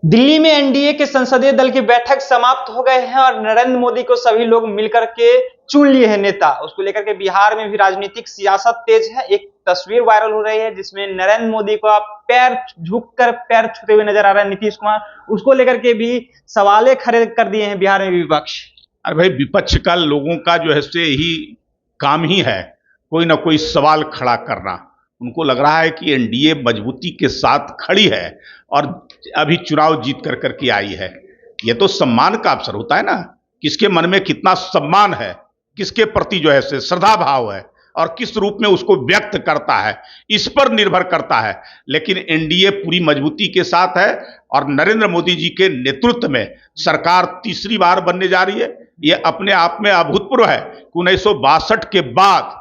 दिल्ली में एनडीए के संसदीय दल की बैठक समाप्त हो गए हैं और नरेंद्र मोदी को सभी लोग मिलकर के चुन लिए हैं नेता। उसको लेकर के बिहार में भी राजनीतिक सियासत तेज है। एक तस्वीर वायरल हो रही है जिसमें नरेंद्र मोदी को आप पैर झुककर पैर छूते हुए नजर आ रहे हैं नीतीश कुमार। उसको लेकर के भी सवाले खड़े कर दिए हैं बिहार में विपक्ष। अरे भाई, विपक्ष का लोगों का जो है से यही काम ही है, कोई ना कोई सवाल खड़ा करना। उनको लग रहा है कि एनडीए मजबूती के साथ खड़ी है और अभी चुनाव जीत कर करके आई है। ये तो सम्मान का अवसर होता है ना, किसके मन में कितना सम्मान है, किसके प्रति जो है से श्रद्धा भाव है और किस रूप में उसको व्यक्त करता है, इस पर निर्भर करता है। लेकिन एनडीए पूरी मजबूती के साथ है और नरेंद्र मोदी जी के नेतृत्व में सरकार तीसरी बार बनने जा रही है। यह अपने आप में अभूतपूर्व है कि 1962 के बाद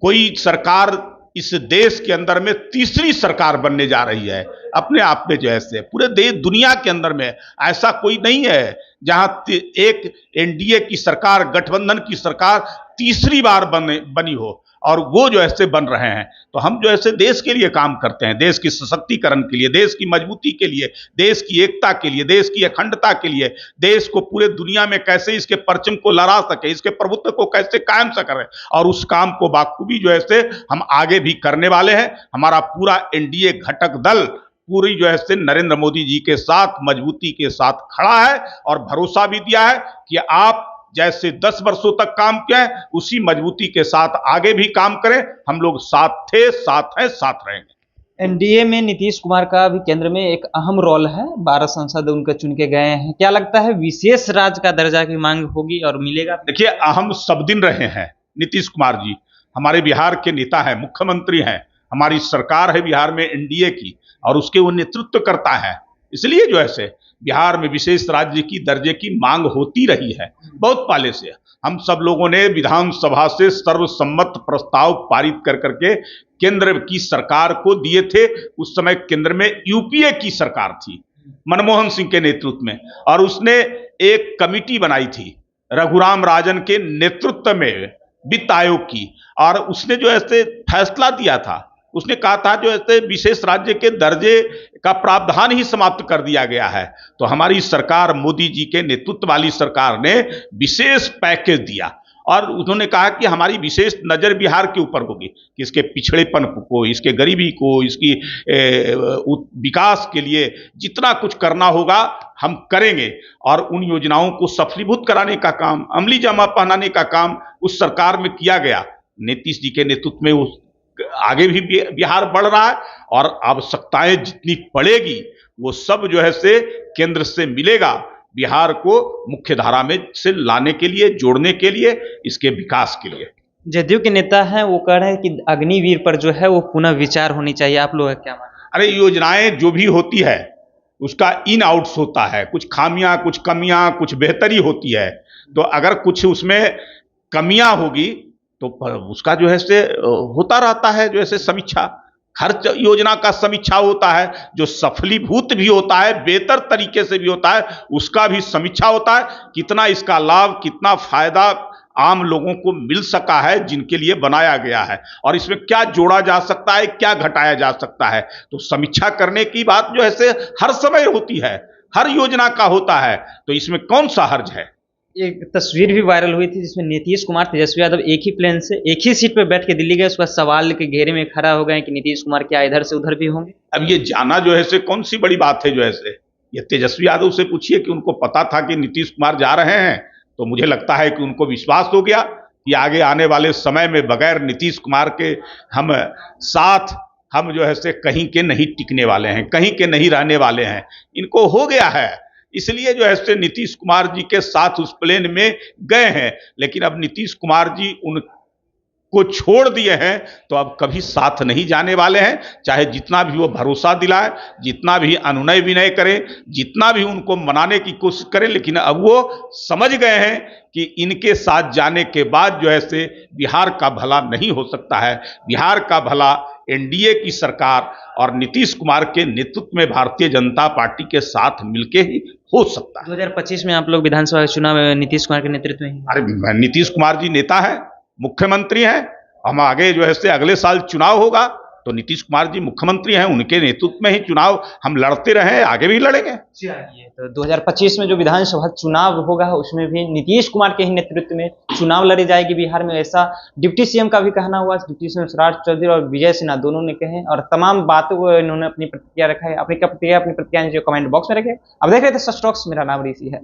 कोई सरकार इस देश के अंदर में तीसरी सरकार बनने जा रही है। अपने आप में जो है से पूरे देश दुनिया के अंदर में ऐसा कोई नहीं है जहां एक एनडीए की सरकार, गठबंधन की सरकार तीसरी बार बनी हो, और वो जो ऐसे बन रहे हैं। तो हम जो ऐसे देश के लिए काम करते हैं, देश की सशक्तिकरण के लिए, देश की मजबूती के लिए, देश की एकता के लिए, देश की अखंडता के लिए, देश को पूरे दुनिया में कैसे इसके परचम को लहरा सके, इसके प्रभुत्व को कैसे कायम से करें, और उस काम को बाखूबी जो ऐसे हम आगे भी करने वाले हैं। हमारा पूरा एनडीए घटक दल पूरी जो है से नरेंद्र मोदी जी के साथ मजबूती के साथ खड़ा है और भरोसा भी दिया है कि आप जैसे 10 वर्षों तक काम किया है उसी मजबूती के साथ आगे भी काम करें। हम लोग साथ थे, साथ हैं, साथ रहेंगे। एनडीए में नीतीश कुमार का भी केंद्र में एक अहम रोल है। 12 सांसद उनका चुन के गए हैं। क्या लगता है विशेष राज्य का दर्जा की मांग होगी और मिलेगा? देखिए, अहम सब दिन रहे हैं नीतीश कुमार जी। हमारे बिहार के नेता हैं, मुख्यमंत्री हैं, हमारी सरकार है बिहार में एनडीए की और उसके वो नेतृत्व करता है। इसलिए जो है बिहार में विशेष राज्य की दर्जे की मांग होती रही है बहुत पहले से। हम सब लोगों ने विधानसभा से सर्वसम्मत प्रस्ताव पारित कर करके केंद्र की सरकार को दिए थे। उस समय केंद्र में यूपीए की सरकार थी मनमोहन सिंह के नेतृत्व में, और उसने एक कमिटी बनाई थी रघुराम राजन के नेतृत्व में वित्त आयोग की, और उसने जो ऐसे फैसला दिया था, उसने कहा था जो ऐसे विशेष राज्य के दर्जे का प्रावधान ही समाप्त कर दिया गया है। तो हमारी सरकार, मोदी जी के नेतृत्व वाली सरकार ने विशेष पैकेज दिया और उन्होंने कहा कि हमारी विशेष नजर बिहार के ऊपर होगी कि इसके पिछड़ेपन को, इसके गरीबी को, इसकी विकास के लिए जितना कुछ करना होगा हम करेंगे, और उन योजनाओं को सफलीभूत कराने का काम, अमली जामा पहनाने का काम उस सरकार में किया गया। नीतीश जी के नेतृत्व में उस आगे भी बिहार बढ़ रहा है और आवश्यकताएं जितनी पड़ेगी वो सब जो है से केंद्र से मिलेगा बिहार को मुख्य धारा में से लाने के लिए, जोड़ने के लिए, इसके विकास के लिए। जदयू के नेता हैं वो कह रहे हैं कि अग्निवीर पर जो है वो पुनः विचार होनी चाहिए। आप लोग क्या मानते हैं? अरे, योजनाएं जो भी होती है उसका इन आउट्स होता है, कुछ खामियां, कुछ कमियां, कुछ बेहतरी होती है। तो अगर कुछ उसमें कमियां होगी तो उसका जो है से होता रहता है जो ऐसे समीक्षा, हर योजना का समीक्षा होता है। जो सफलीभूत भी होता है, बेहतर तरीके से भी होता है, उसका भी समीक्षा होता है। कितना इसका लाभ, कितना फायदा आम लोगों को मिल सका है जिनके लिए बनाया गया है, और इसमें क्या जोड़ा जा सकता है, क्या घटाया जा सकता है। तो समीक्षा करने की बात जो है हर समय होती है, हर योजना का होता है। तो इसमें कौन सा हर्ज है? एक तस्वीर भी वायरल हुई थी जिसमें नीतीश कुमार, तेजस्वी यादव एक ही प्लेन से एक ही सीट पर बैठ के दिल्ली गए। उसका सवाल के घेरे में खड़ा हो गए कि नीतीश कुमार क्या इधर से उधर भी होंगे? अब ये जाना जो है कौन सी बड़ी बात है। जो है ये तेजस्वी यादव से पूछिए कि उनको पता था कि नीतीश कुमार जा रहे हैं, तो मुझे लगता है कि उनको विश्वास हो गया कि आगे आने वाले समय में बगैर नीतीश कुमार के हम साथ हम जो है कहीं के नहीं टिकने वाले हैं, कहीं के नहीं रहने वाले हैं। इनको हो गया है, इसलिए जो है नीतीश कुमार जी के साथ उस प्लेन में गए हैं। लेकिन अब नीतीश कुमार जी उनको छोड़ दिए हैं तो अब कभी साथ नहीं जाने वाले हैं। चाहे जितना भी वो भरोसा दिलाए, जितना भी अनुनय विनय करें, जितना भी उनको मनाने की कोशिश करें, लेकिन अब वो समझ गए हैं कि इनके साथ जाने के बाद जो है बिहार का भला नहीं हो सकता है। बिहार का भला एनडीए की सरकार और नीतीश कुमार के नेतृत्व में भारतीय जनता पार्टी के साथ मिलके ही हो सकता है। 2025 में आप लोग विधानसभा चुनाव में नीतीश कुमार के नेतृत्व में? अरे, नीतीश कुमार जी नेता है, मुख्यमंत्री हैं। हम आगे जो है अगले साल चुनाव होगा, तो नीतीश कुमार जी मुख्यमंत्री हैं, उनके नेतृत्व में ही चुनाव हम लड़ते रहे, आगे भी लड़ेंगे। तो 2025 में जो विधानसभा चुनाव होगा उसमें भी नीतीश कुमार के ही नेतृत्व में चुनाव लड़ी जाएगी बिहार में, ऐसा डिप्टी सीएम का भी कहना हुआ। डिप्टी सीएम स्वराज चौधरी और विजय सिन्हा दोनों ने कहे और तमाम बातों को इन्होंने अपनी प्रतिक्रिया रखा है। अपनी प्रतिक्रिया नीचे कमेंट बॉक्स में रखे। अब देख रहे थे सच टॉक्स, मेरा नाम ऋषि है।